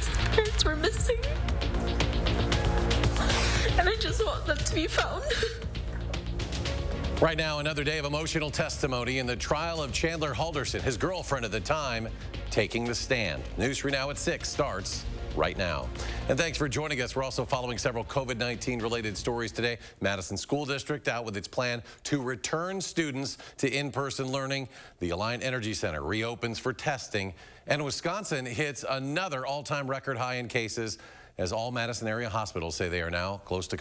his parents were missing. And I just want them to be found. Right now, another day of emotional testimony in the trial of Chandler Halderson, his girlfriend at the time, taking the stand. News 3 Now at 6 starts right now. And thanks for joining us. We're also following several COVID-19 related stories today. Madison School District out with its plan to return students to in-person learning. The Alliant Energy Center reopens for testing. And Wisconsin hits another all-time record high in cases as all Madison area hospitals say they are now close to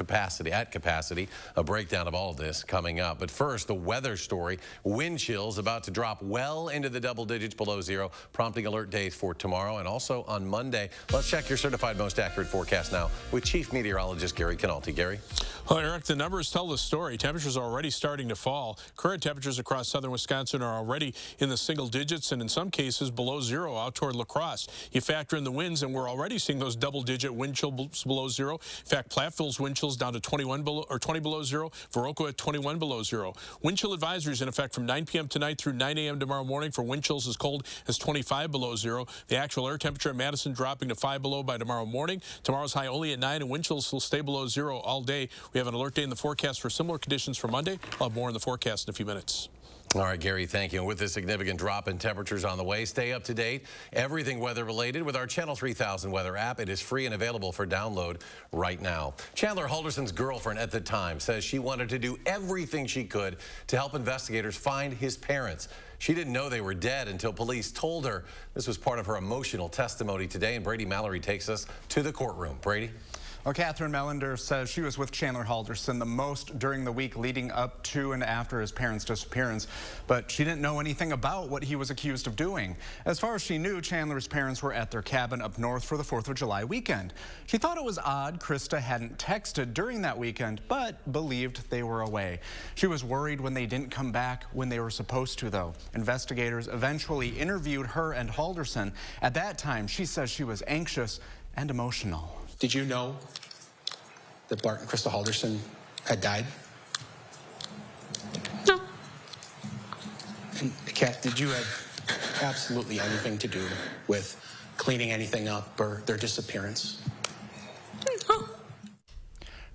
at capacity. A breakdown of all of this coming up. But first, the weather story. Wind chills about to drop well into the double digits below zero, prompting alert days for tomorrow and also on Monday. Let's check your certified most accurate forecast now with Chief Meteorologist Gary Canalti. Gary? Well, Eric, the numbers tell the story. Temperatures are already starting to fall. Current temperatures across southern Wisconsin are already in the single digits and in some cases below zero out toward La Crosse. You factor in the winds and we're already seeing those double-digit wind chills below zero. In fact, Platteville's wind chills down to 20 below zero. Viroqua at 21 below zero. Wind chill advisories in effect from 9 p.m. tonight through 9 a.m. tomorrow morning for wind chills as cold as 25 below zero. The actual air temperature at Madison dropping to 5 below by tomorrow morning. Tomorrow's high only at 9 and wind chills will stay below zero all day. We have an alert day in the forecast for similar conditions for Monday. I'll have more in the forecast in a few minutes. All right, Gary, thank you. And with this significant drop in temperatures on the way, stay up to date. Everything weather-related with our Channel 3000 weather app. It is free and available for download right now. Chandler Halderson's girlfriend at the time says she wanted to do everything she could to help investigators find his parents. She didn't know they were dead until police told her. This was part of her emotional testimony today, and Brady Mallory takes us to the courtroom. Brady? Well, Catherine Melander says she was with Chandler Halderson the most during the week leading up to and after his parents' disappearance, but she didn't know anything about what he was accused of doing. As far as she knew, Chandler's parents were at their cabin up north for the 4th of July weekend. She thought it was odd Krista hadn't texted during that weekend, but believed they were away. She was worried when they didn't come back when they were supposed to, though. Investigators eventually interviewed her and Halderson. At that time, she says she was anxious and emotional. Did you know that Bart and Krista Halderson had died? No. And Kat, did you have absolutely anything to do with cleaning anything up or their disappearance? No.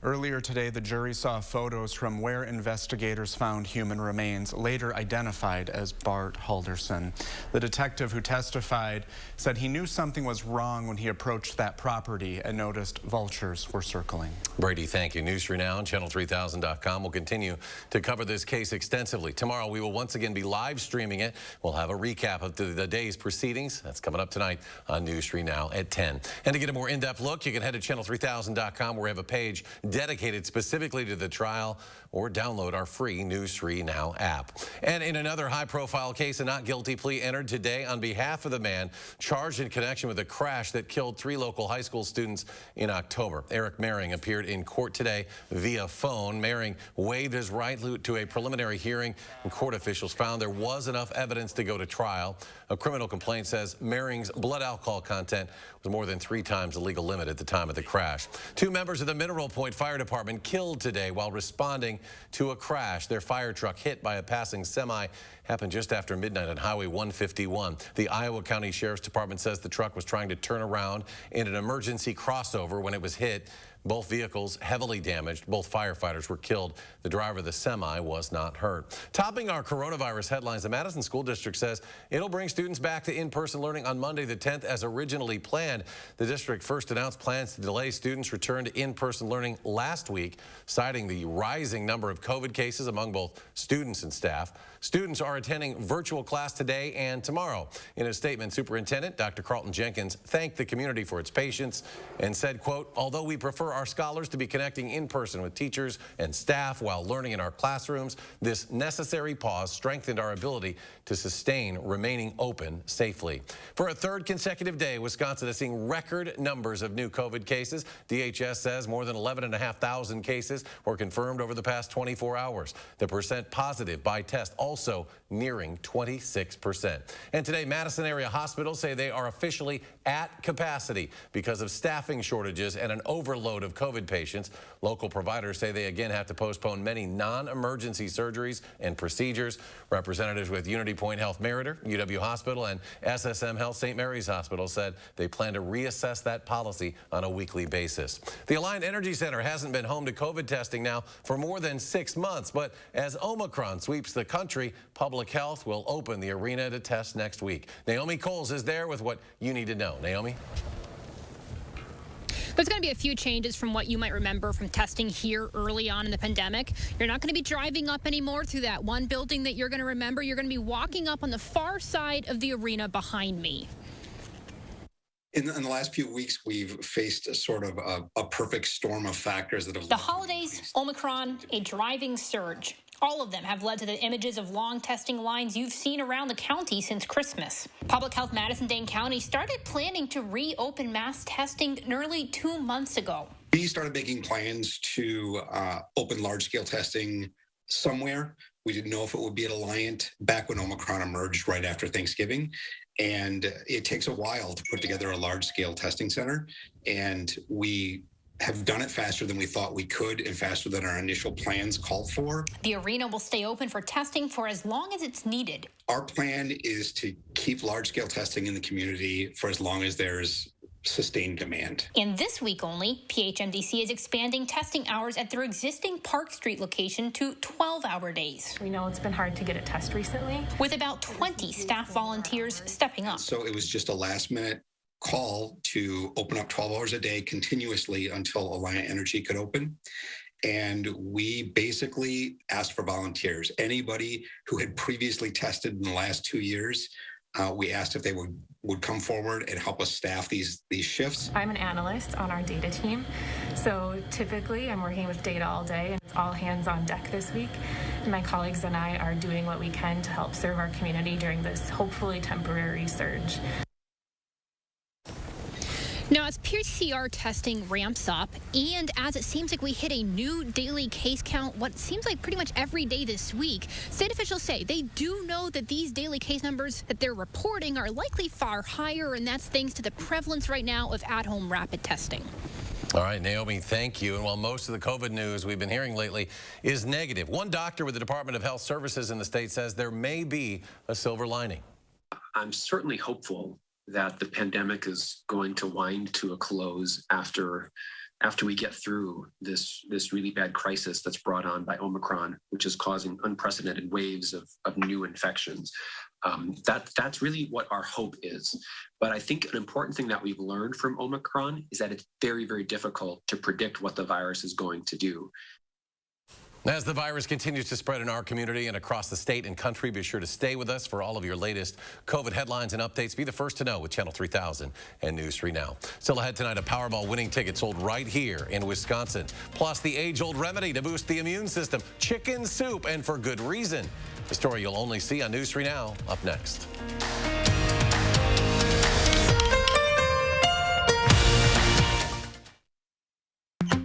Earlier today, the jury saw photos from where investigators found human remains, later identified as Bart Halderson. The detective who testified said he knew something was wrong when he approached that property and noticed vultures were circling. Brady, thank you. News 3 Now and Channel3000.com will continue to cover this case extensively. Tomorrow, we will once again be live streaming it. We'll have a recap of the day's proceedings. That's coming up tonight on News 3 Now at 10. And to get a more in-depth look, you can head to Channel3000.com where we have a page dedicated specifically to the trial, or download our free News 3 Now app. And in another high-profile case, a not guilty plea entered today on behalf of the man charged in connection with a crash that killed 3 local high school students in October. Eric Mehring appeared in court today via phone. Mehring waived his right to a preliminary hearing, and court officials found there was enough evidence to go to trial. A criminal complaint says Mehring's blood alcohol content was more than 3 times the legal limit at the time of the crash. 2 members of the Mineral Point Fire Department killed today while responding to a crash. Their fire truck hit by a passing semi happened just after midnight on Highway 151. The Iowa County Sheriff's Department says the truck was trying to turn around in an emergency crossover when it was hit. Both vehicles heavily damaged. Both firefighters were killed. The driver of the semi was not hurt. Topping our coronavirus headlines, the Madison School District says it'll bring students back to in-person learning on Monday the 10th as originally planned. The district first announced plans to delay students' return to in-person learning last week, citing the rising number of COVID cases among both students and staff. Students are attending virtual class today and tomorrow. In a statement, Superintendent Dr. Carlton Jenkins thanked the community for its patience and said, quote, "Although we prefer our scholars to be connecting in person with teachers and staff while learning in our classrooms, this necessary pause strengthened our ability to sustain remaining open safely." For a 3rd consecutive day, Wisconsin is seeing record numbers of new COVID cases. DHS says more than 11,500 cases were confirmed over the past 24 hours. The percent positive by test also nearing 26%. And today, Madison area hospitals say they are officially at capacity because of staffing shortages and an overload of COVID patients. Local providers say they again have to postpone many non-emergency surgeries and procedures. Representatives with Unity Point Health Meriter, UW Hospital, and SSM Health St. Mary's Hospital said they plan to reassess that policy on a weekly basis. The Alliant Energy Center hasn't been home to COVID testing now for more than 6 months, but as Omicron sweeps the country, public health will open the arena to test next week. Naomi Coles is there with what you need to know. Naomi? There's going to be a few changes from what you might remember from testing here early on in the pandemic. You're not going to be driving up anymore through that one building that you're going to remember. You're going to be walking up on the far side of the arena behind me. In the last few weeks, we've faced a sort of a perfect storm of factors that have... The holidays, Omicron, a driving surge. All of them have led to the images of long testing lines you've seen around the county since Christmas. Public Health Madison-Dane County started planning to reopen mass testing nearly 2 months ago. We started making plans to open large-scale testing somewhere. We didn't know if it would be at Alliant back when Omicron emerged right after Thanksgiving. And it takes a while to put together a large-scale testing center. And we have done it faster than we thought we could and faster than our initial plans called for. The arena will stay open for testing for as long as it's needed. Our plan is to keep large-scale testing in the community for as long as there's sustained demand. And this week only, PHMDC is expanding testing hours at their existing Park Street location to 12-hour days. We know it's been hard to get a test recently. With about 20 staff volunteers stepping up. So it was just a last-minute call to open up 12 hours a day continuously until Alliant Energy could open. And we basically asked for volunteers. Anybody who had previously tested in the last 2 years, we asked if they would come forward and help us staff these shifts. I'm an analyst on our data team, so typically I'm working with data all day, and it's all hands on deck this week. My colleagues and I are doing what we can to help serve our community during this hopefully temporary surge. Now, as PCR testing ramps up, and as it seems like we hit a new daily case count, what seems like pretty much every day this week, state officials say they do know that these daily case numbers that they're reporting are likely far higher, and that's thanks to the prevalence right now of at-home rapid testing. All right, Naomi, thank you. And while most of the COVID news we've been hearing lately is negative, one doctor with the Department of Health Services in the state says there may be a silver lining. I'm certainly hopeful that the pandemic is going to wind to a close after we get through this really bad crisis that's brought on by Omicron, which is causing unprecedented waves of new infections. That's really what our hope is. But I think an important thing that we've learned from Omicron is that it's very, very difficult to predict what the virus is going to do. As the virus continues to spread in our community and across the state and country, be sure to stay with us for all of your latest COVID headlines and updates. Be the first to know with Channel 3000 and News 3 Now. Still ahead tonight, a Powerball winning ticket sold right here in Wisconsin. Plus, the age-old remedy to boost the immune system, chicken soup, and for good reason. The story you'll only see on News 3 Now, up next.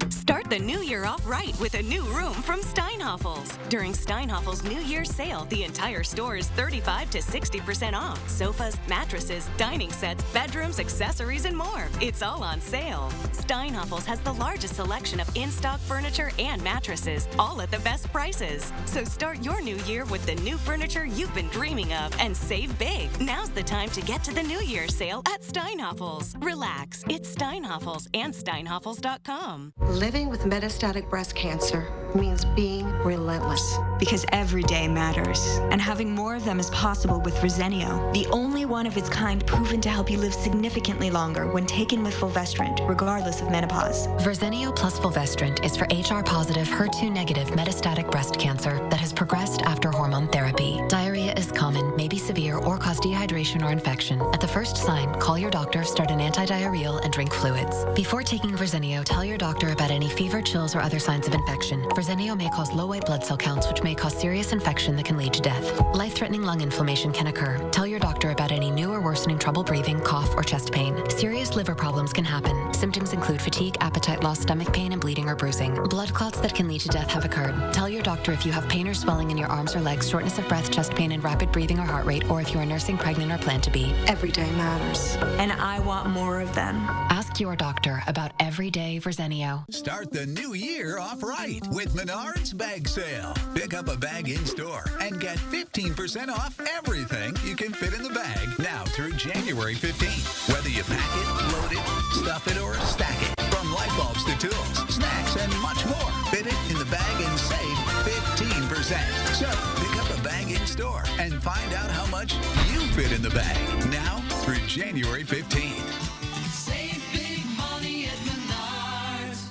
Start the new year off right with a new room from Steinhofels. During Steinhofels' New Year's sale, the entire store is 35 to 60% off. Sofas, mattresses, dining sets, bedrooms, accessories, and more. It's all on sale. Steinhofels has the largest selection of in-stock furniture and mattresses, all at the best prices. So start your new year with the new furniture you've been dreaming of and save big. Now's the time to get to the New Year's sale at Steinhofels. Relax. It's Steinhofels and Steinhofels.com. Living with metastatic breast cancer means being relentless. Because every day matters, and having more of them is possible with Verzenio, the only one of its kind proven to help you live significantly longer when taken with fulvestrant, regardless of menopause. Verzenio plus fulvestrant is for HR-positive, HER2-negative metastatic breast cancer that has progressed after hormone therapy. Diarrhea is common, may be severe, or cause dehydration or infection. At the first sign, call your doctor, start an antidiarrheal, and drink fluids. Before taking Verzenio, tell your doctor about any fever, chills, or other signs of infection. Verzenio may cause low white blood cell counts, which may cause serious infection that can lead to death. Life-threatening lung inflammation can occur. Tell your doctor about any new or worsening trouble breathing, cough, or chest pain. Serious liver problems can happen. Symptoms include fatigue, appetite loss, stomach pain, and bleeding or bruising. Blood clots that can lead to death have occurred. Tell your doctor if you have pain or swelling in your arms or legs, shortness of breath, chest pain, and rapid breathing or heart rate, or if you are nursing, pregnant, or plan to be. Every day matters. And I want more of them. Ask your doctor about everyday Verzenio. Start the new year off right with Menards Bag Sale. Pick up a bag in store and get 15% off everything you can fit in the bag now through January 15th. Whether you pack it, load it, stuff it, or stack it. From light bulbs to tools, snacks, and much more. Fit it in the bag and save 15%. So pick up a bag in store and find out how much you fit in the bag now through January 15th. Save big money at Menards.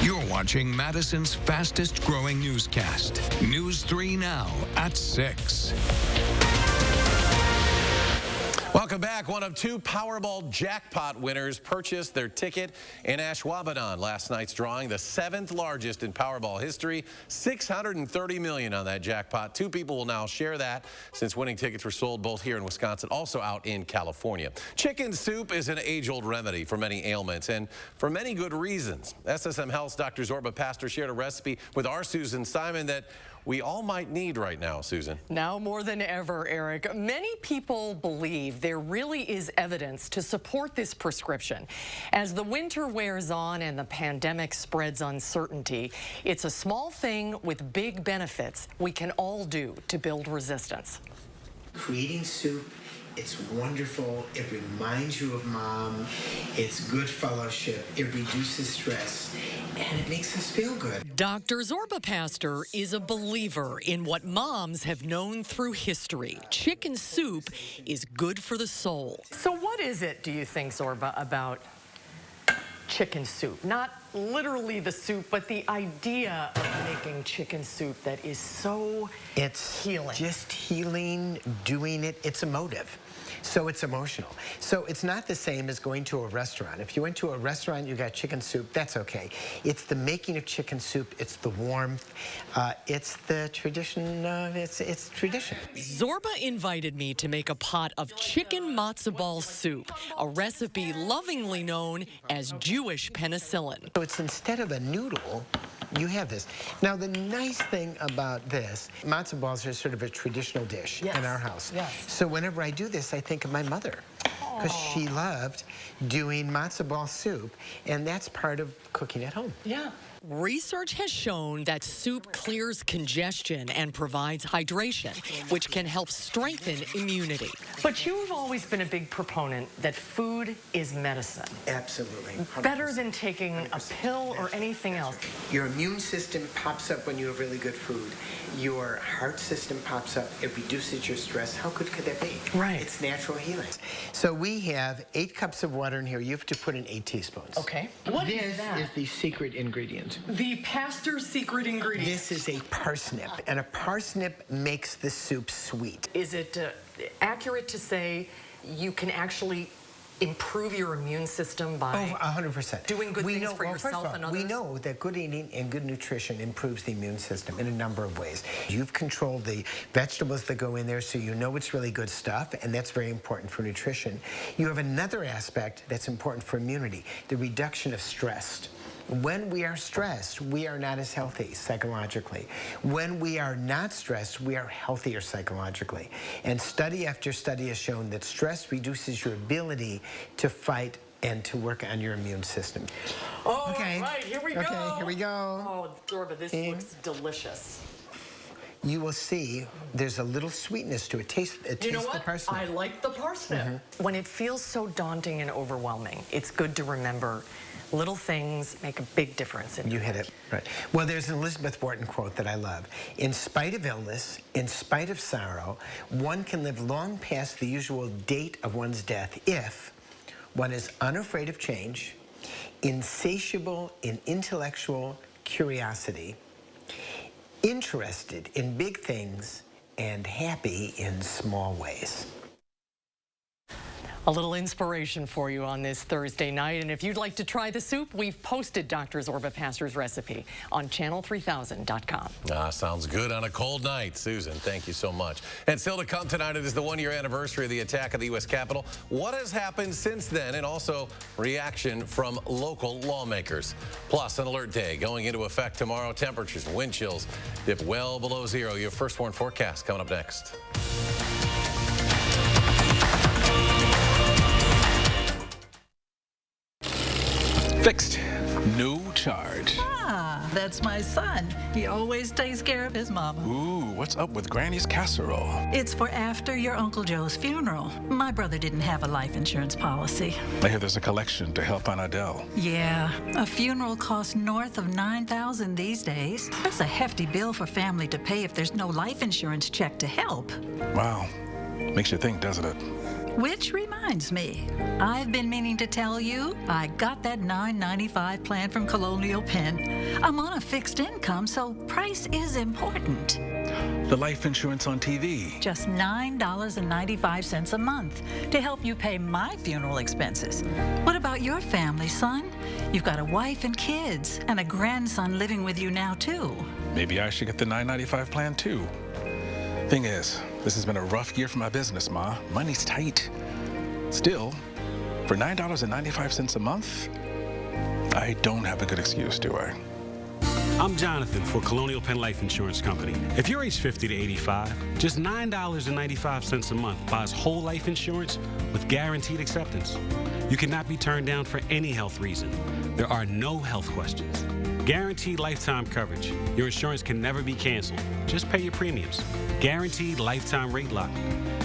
You're watching Madison's fastest growing newscast. News 3 now at 6. Welcome back. One of 2 Powerball jackpot winners purchased their ticket in Ashwaubenon. Last night's drawing, the 7th largest in Powerball history, $630 million on that jackpot. 2 people will now share that since winning tickets were sold both here in Wisconsin, also out in California. Chicken soup is an age-old remedy for many ailments and for many good reasons. SSM Health's Dr. Zorba Pastor shared a recipe with our Susan Simon that we all might need right now, Susan. Now more than ever, Eric. Many people believe there really is evidence to support this prescription. As the winter wears on and the pandemic spreads uncertainty, it's a small thing with big benefits we can all do to build resistance. Creating soup, it's wonderful. It reminds you of mom. It's good fellowship. It reduces stress, and it makes us feel good. Dr. Zorba Pastor is a believer in what moms have known through history. Chicken soup is good for the soul. So what is it, do you think, Zorba, about chicken soup? Not literally the soup, but the idea of making chicken soup that is so healing. Just healing, doing it. It's emotive. So it's emotional. So it's not the same as going to a restaurant. If you went to a restaurant, you got chicken soup, that's okay. It's the making of chicken soup, it's the warmth, it's the tradition, it's tradition. Zorba invited me to make a pot of chicken matzo ball soup, a recipe lovingly known as Jewish penicillin. So it's instead of a noodle, you have this. Now, the nice thing about this, matzo balls are sort of a traditional dish in our house. Yes. So whenever I do this, I think of my mother, because she loved doing matzo ball soup, and that's part of cooking at home. Yeah. Research has shown that soup clears congestion and provides hydration, which can help strengthen immunity. But you've always been a big proponent that food is medicine. Absolutely. 100%. Better than taking a pill or anything else. Your immune system pops up when you have really good food. Your heart system pops up. It reduces your stress. How good could that be? Right. It's natural healing. So we have 8 cups of water in here. You have to put in 8 teaspoons. Okay. What is that? This is the secret ingredient. The pastor's secret ingredient. This is a parsnip, and a parsnip makes the soup sweet. Is it accurate to say you can actually improve your immune system by 100%. doing good things for yourself and others? We know that good eating and good nutrition improves the immune system in a number of ways. You've controlled the vegetables that go in there, so you know it's really good stuff, and that's very important for nutrition. You have another aspect that's important for immunity, the reduction of stress. When we are stressed, we are not as healthy psychologically. When we are not stressed, we are healthier psychologically. And study after study has shown that stress reduces your ability to fight and to work on your immune system. Oh, okay. Right, here we go. Okay, here we go. Oh, Zorba, this looks delicious. You will see there's a little sweetness to it. Taste you know what? The parsnip. I like the parsnip. When it feels so daunting and overwhelming, it's good to remember little things make a big difference. You hit it. Right. Well, there's an Elizabeth Wharton quote that I love. In spite of illness, in spite of sorrow, one can live long past the usual date of one's death if one is unafraid of change, insatiable in intellectual curiosity, interested in big things, and happy in small ways. A little inspiration for you on this Thursday night. And if you'd like to try the soup, we've posted Dr. Zorba Pastor's recipe on channel3000.com. Sounds good on a cold night. Susan, thank you so much. And still to come tonight, it is the one-year anniversary of the attack of the U.S. Capitol. What has happened since then, and also reaction from local lawmakers. Plus, an alert day going into effect tomorrow. Temperatures, wind chills dip well below zero. Your first warn forecast coming up next. Fixed. No charge. Ah, that's my son. He always takes care of his mama. Ooh, what's up with Granny's casserole? It's for after your Uncle Joe's funeral. My brother didn't have a life insurance policy. I hear there's a collection to help Aunt Adele. Yeah, a funeral costs north of $9,000 these days. That's a hefty bill for family to pay if there's no life insurance check to help. Wow. Makes you think, doesn't it? Which reminds me, I've been meaning to tell you, I got that $9.95 plan from Colonial Penn. I'm on a fixed income, so price is important. The life insurance on TV. Just $9.95 a month to help you pay my funeral expenses. What about your family, son? You've got a wife and kids, and a grandson living with you now, too. Maybe I should get the $9.95 plan, too. Thing is, this has been a rough year for my business, Ma. Money's tight. Still, for $9.95 a month, I don't have a good excuse, do I? I'm Jonathan for Colonial Penn Life Insurance Company. If you're age 50 to 85, just $9.95 a month buys whole life insurance with guaranteed acceptance. You cannot be turned down for any health reason. There are no health questions. Guaranteed lifetime coverage. Your insurance can never be canceled. Just pay your premiums. Guaranteed lifetime rate lock.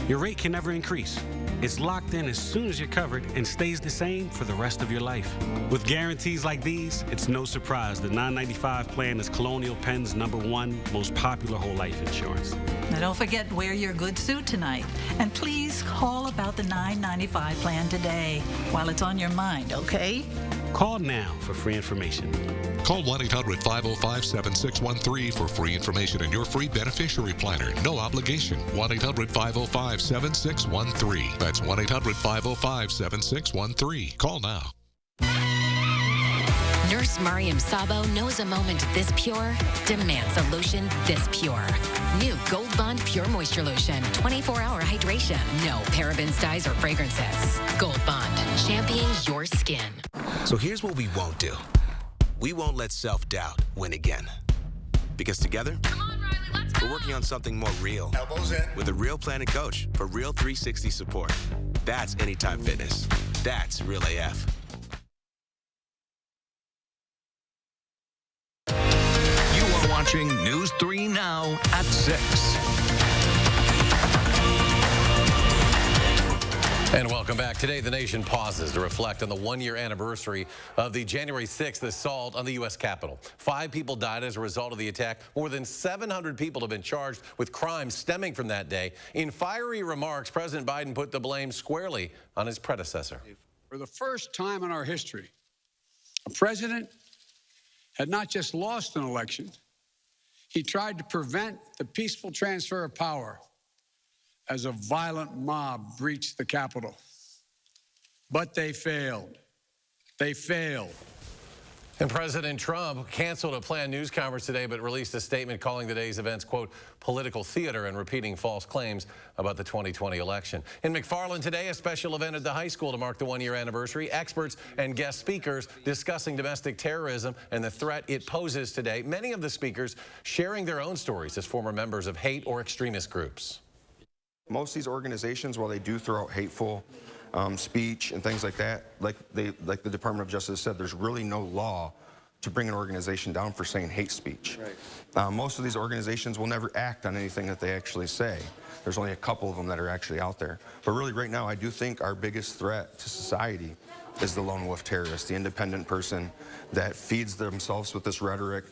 Your rate can never increase. It's locked in as soon as you're covered and stays the same for the rest of your life. With guarantees like these, it's no surprise the $9.95 plan is Colonial Penn's #1 most popular whole life insurance. Now don't forget, wear your good suit tonight. And please call about the $9.95 plan today while it's on your mind, okay? Call now for free information. Call 1-800-505-7613 for free information and your free beneficiary planner. No obligation. 1-800-505-7613. That's 1-800-505-7613. Call now. Nurse Mariam Sabo knows a moment this pure demands a lotion this pure. New Gold Bond Pure Moisture Lotion. 24-hour hydration. No parabens, dyes, or fragrances. Gold Bond. Championing your skin. So here's what we won't do. We won't let self-doubt win again. Because together, we're working on something more real. Elbows in. With a real plan and coach for real 360 support. That's Anytime Fitness. That's Real AF. You are watching News 3 Now at 6. And welcome back. Today, the nation pauses to reflect on the one-year anniversary of the January 6th assault on the U.S. Capitol. 5 people died as a result of the attack. More than 700 people have been charged with crimes stemming from that day. In fiery remarks, President Biden put the blame squarely on his predecessor. For the first time in our history, a president had not just lost an election, he tried to prevent the peaceful transfer of power as a violent mob breached the Capitol. But they failed. They failed. And President Trump canceled a planned news conference today, but released a statement calling today's events, quote, political theater and repeating false claims about the 2020 election. In McFarland today, a special event at the high school to mark the one-year anniversary. Experts and guest speakers discussing domestic terrorism and the threat it poses today. Many of the speakers sharing their own stories as former members of hate or extremist groups. Most of these organizations, while they do throw out hateful speech and things like that, like the Department of Justice said, there's really no law to bring an organization down for saying hate speech. Right. Most of these organizations will never act on anything that they actually say. There's only a couple of them that are actually out there. But really right now, I do think our biggest threat to society is the lone wolf terrorist, the independent person that feeds themselves with this rhetoric.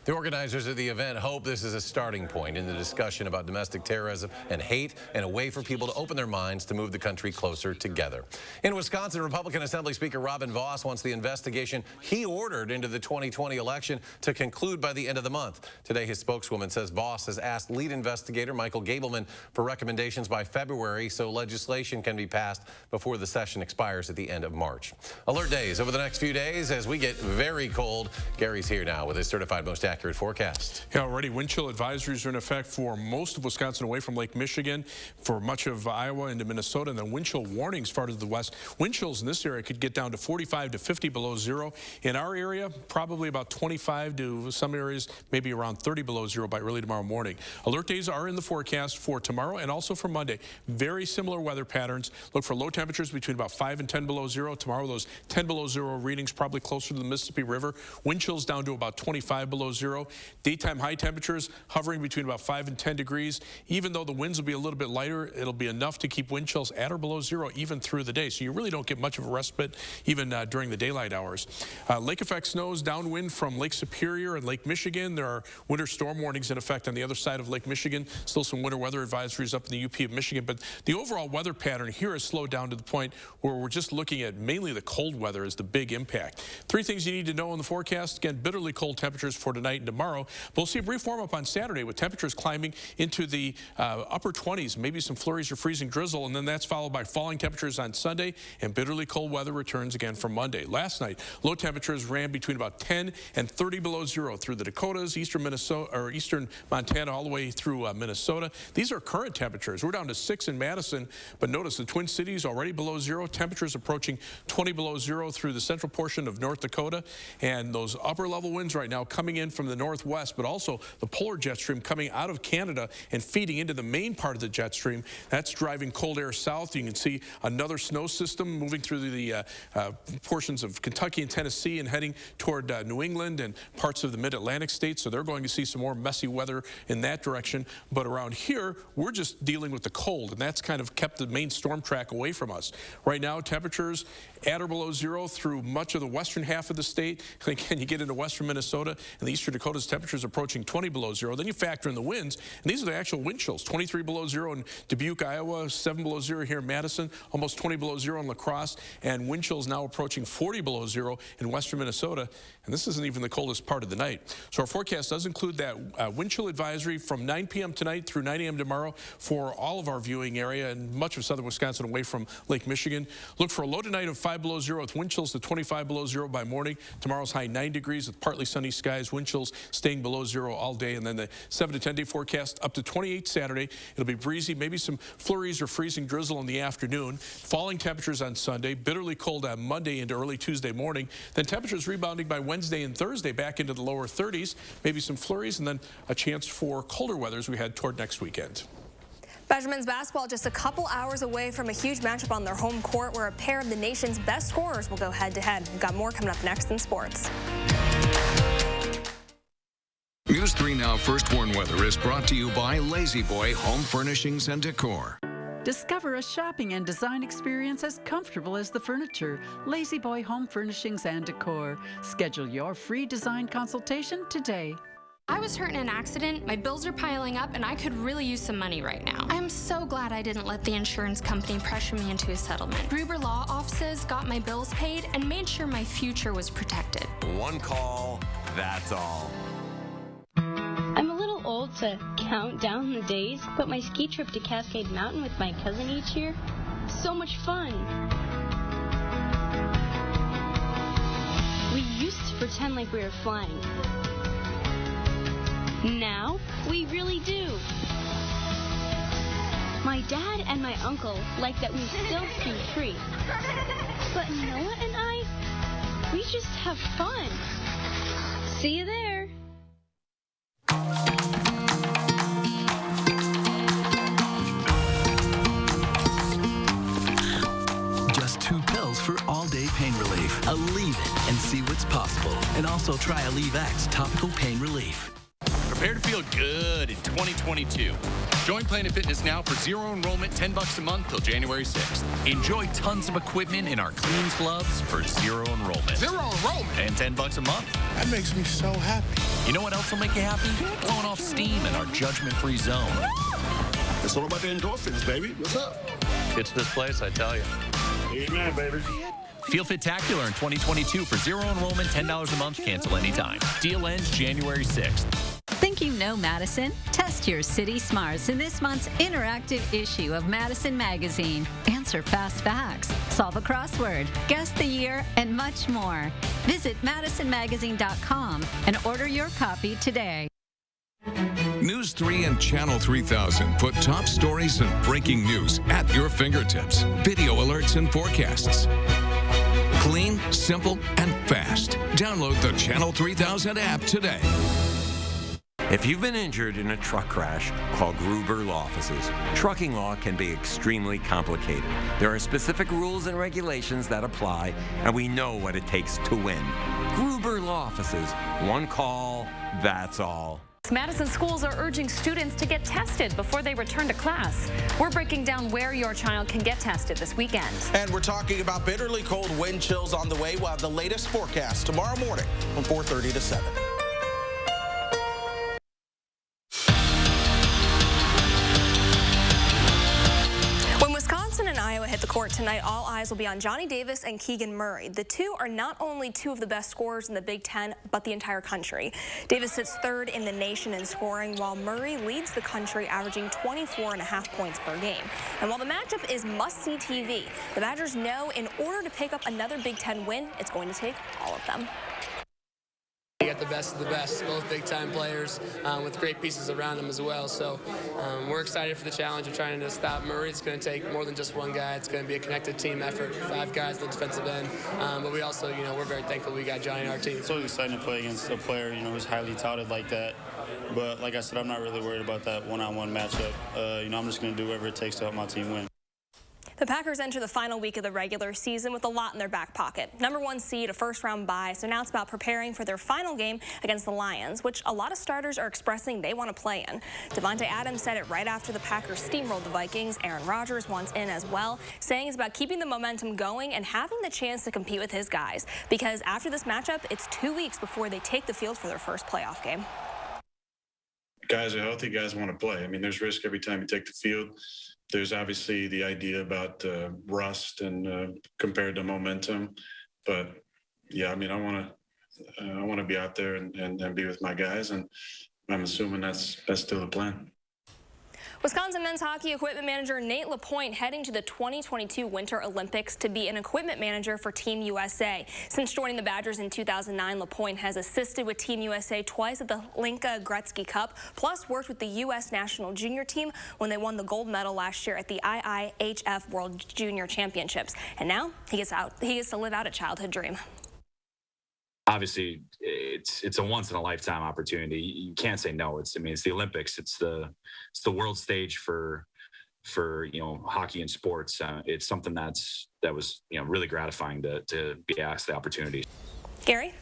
The organizers of the event hope this is a starting point in the discussion about domestic terrorism and hate, and a way for people to open their minds to move the country closer together. In Wisconsin, Republican Assembly Speaker Robin Vos wants the investigation he ordered into the 2020 election to conclude by the end of the month. Today, his spokeswoman says Vos has asked lead investigator Michael Gableman for recommendations by February so legislation can be passed before the session expires at the end of March. Alert days over the next few days as we get very cold. Gary's here now with his certified most accurate forecast. Yeah, already wind chill advisories are in effect for most of Wisconsin away from Lake Michigan, for much of Iowa into Minnesota, and then wind chill warnings far to the west. Wind chills in this area could get down to 45 to 50 below zero. In our area, probably about 25 to some areas, maybe around 30 below zero by early tomorrow morning. Alert days are in the forecast for tomorrow and also for Monday. Very similar weather patterns. Look for low temperatures between about 5 and 10 below zero. Tomorrow, those 10 below zero readings probably closer to the Mississippi River. Wind chills down to about 25 below zero. Daytime high temperatures hovering between about 5 and 10 degrees. Even though the winds will be a little bit lighter, it'll be enough to keep wind chills at or below zero even through the day. So you really don't get much of a respite even during the daylight hours. Lake effect snows downwind from Lake Superior and Lake Michigan. There are winter storm warnings in effect on the other side of Lake Michigan. Still some winter weather advisories up in the UP of Michigan. But the overall weather pattern here has slowed down to the point where we're just looking at mainly the cold weather as the big impact. Three things you need to know in the forecast. Again, bitterly cold temperatures for tonight and tomorrow. But we'll see a brief warm up on Saturday with temperatures climbing into the upper 20s, maybe some flurries or freezing drizzle, and then that's followed by falling temperatures on Sunday, and bitterly cold weather returns again for Monday. Last night, low temperatures ran between about 10 and 30 below zero through the Dakotas, eastern Minnesota, or eastern Montana, all the way through Minnesota. These are current temperatures. We're down to 6 in Madison, but notice the Twin Cities already below zero. Temperatures approaching 20 below zero through the central portion of North Dakota, and those upper level winds right now coming in from the northwest, but also the polar jet stream coming out of Canada and feeding into the main part of the jet stream. That's driving cold air south. You can see another snow system moving through the portions of Kentucky and Tennessee and heading toward New England and parts of the mid-Atlantic states. So they're going to see some more messy weather in that direction. But around here, we're just dealing with the cold, and that's kind of kept the main storm track away from us. Right now, temperatures at or below zero through much of the western half of the state. Again, you get into western Minnesota and the eastern Dakota's temperatures approaching 20 below zero. Then you factor in the winds, and these are the actual wind chills. 23 below zero in Dubuque, Iowa, 7 below zero here in Madison, almost 20 below zero in La Crosse, and wind chills now approaching 40 below zero in western Minnesota. And this isn't even the coldest part of the night. So our forecast does include that wind chill advisory from 9 p.m. tonight through 9 a.m. tomorrow for all of our viewing area and much of southern Wisconsin away from Lake Michigan. Look for a low tonight of 5 below zero with wind chills to 25 below zero by morning. Tomorrow's high 9 degrees with partly sunny skies, wind chills staying below zero all day. And then the 7 to 10 day forecast up to 28 Saturday. It'll be breezy, maybe some flurries or freezing drizzle in the afternoon. Falling temperatures on Sunday, bitterly cold on Monday into early Tuesday morning. Then temperatures rebounding by Wednesday and Thursday back into the lower 30s, maybe some flurries, and then a chance for colder weather as we head toward next weekend. Benjamin's basketball just a couple hours away from a huge matchup on their home court where a pair of the nation's best scorers will go head-to-head. We've got more coming up next in sports. News 3 Now First Warn Weather is brought to you by Lazy Boy Home Furnishings and Decor. Discover a shopping and design experience as comfortable as the furniture. Lazy Boy Home Furnishings and Decor. Schedule your free design consultation today. I was hurt in an accident, my bills are piling up, and I could really use some money right now. I'm so glad I didn't let the insurance company pressure me into a settlement. Gruber Law Offices got my bills paid and made sure my future was protected. One call, that's all. I'm a little old to count down the days, but my ski trip to Cascade Mountain with my cousin each year, so much fun. We used to pretend like we were flying. Now, we really do. My dad and my uncle like that we still ski free. But Noah and I, we just have fun. See you there. Just 2 pills for all-day pain relief. Aleve and see what's possible. And also try Aleve X topical pain relief. Prepare to feel good in 2022. Join Planet Fitness now for zero enrollment, $10 a month till January 6th. Enjoy tons of equipment in our Cleans gloves for zero enrollment. Zero enrollment? And $10 a month. That makes me so happy. You know what else will make you happy? Blowing off steam in our judgment-free zone. It's all about the endorphins, baby. What's up? It's this place, I tell you. Amen, baby. Feel Fit-tacular in 2022 for zero enrollment, $10 a month, cancel anytime. Deal ends January 6th. Think you know Madison? Test your city smarts in this month's interactive issue of Madison Magazine. Answer fast facts, solve a crossword, guess the year, and much more. Visit madisonmagazine.com and order your copy today. News 3 and Channel 3000 put top stories and breaking news at your fingertips. Video alerts and forecasts. Clean, simple, and fast. Download the Channel 3000 app today. If you've been injured in a truck crash, call Gruber Law Offices. Trucking law can be extremely complicated. There are specific rules and regulations that apply, and we know what it takes to win. Gruber Law Offices. One call, that's all. Madison schools are urging students to get tested before they return to class. We're breaking down where your child can get tested this weekend. And we're talking about bitterly cold wind chills on the way. We'll have the latest forecast tomorrow morning from 4:30 to 7. And Iowa hit the court tonight. All eyes will be on Johnny Davis and Keegan Murray. The two are not only two of the best scorers in the Big Ten, but the entire country. Davis sits third in the nation in scoring, while Murray leads the country, averaging 24.5 points per game. And while the matchup is must-see TV, the Badgers know in order to pick up another Big Ten win, it's going to take all of them. You got the best of the best, both big-time players with great pieces around them as well. So we're excited for the challenge of trying to stop Murray. It's going to take more than just one guy. It's going to be a connected team effort, 5 guys on the defensive end. But we also, we're very thankful we got Johnny on our team. It's always exciting to play against a player, who's highly touted like that. But like I said, I'm not really worried about that one-on-one matchup. I'm just going to do whatever it takes to help my team win. The Packers enter the final week of the regular season with a lot in their back pocket. #1 seed, a first-round bye, so now it's about preparing for their final game against the Lions, which a lot of starters are expressing they want to play in. Devontae Adams said it right after the Packers steamrolled the Vikings. Aaron Rodgers wants in as well, saying it's about keeping the momentum going and having the chance to compete with his guys, because after this matchup, it's 2 weeks before they take the field for their first playoff game. Guys are healthy, guys want to play. I mean, there's risk every time you take the field. There's obviously the idea about rust and compared to momentum, but yeah, I mean, I want to be out there and be with my guys, and I'm assuming that's still the plan. Wisconsin men's hockey equipment manager Nate LaPointe heading to the 2022 Winter Olympics to be an equipment manager for Team USA. Since joining the Badgers in 2009, LaPointe has assisted with Team USA twice at the Linka Gretzky Cup, plus worked with the U.S. national junior team when they won the gold medal last year at the IIHF World Junior Championships. And now he gets to live out a childhood dream. Obviously, it's a once-in-a-lifetime opportunity. You can't say no. It's the Olympics. It's the world stage for hockey and sports. It's something that was really gratifying to be asked the opportunity. Gary?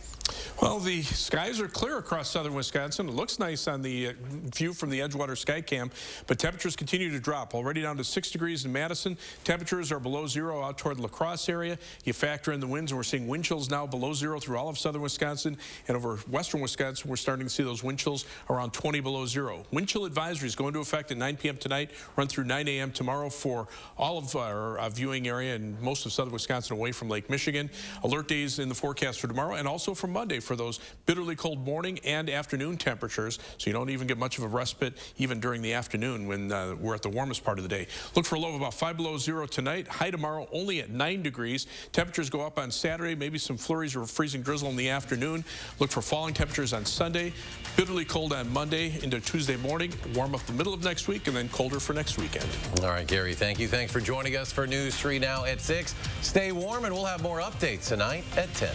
Well, the skies are clear across southern Wisconsin. It looks nice on the view from the Edgewater Skycam, but temperatures continue to drop. Already down to 6 degrees in Madison. Temperatures are below 0 out toward the La Crosse area. You factor in the winds, and we're seeing wind chills now below 0 through all of southern Wisconsin. And over western Wisconsin, we're starting to see those wind chills around 20 below 0. Wind chill advisories go into effect at 9 p.m. tonight, run through 9 a.m. tomorrow for all of our viewing area and most of southern Wisconsin away from Lake Michigan. Alert days in the forecast for tomorrow and also for Monday for those bitterly cold morning and afternoon temperatures, so you don't even get much of a respite even during the afternoon when we're at the warmest part of the day. Look for a low of about 5 below 0 tonight. High tomorrow only at 9 degrees. Temperatures go up on Saturday, maybe some flurries or freezing drizzle in the afternoon. Look for falling temperatures on Sunday. Bitterly cold on Monday into Tuesday morning. Warm up the middle of next week and then colder for next weekend. All right, Gary, thank you. Thanks for joining us for News 3 now at 6. Stay warm and we'll have more updates tonight at 10.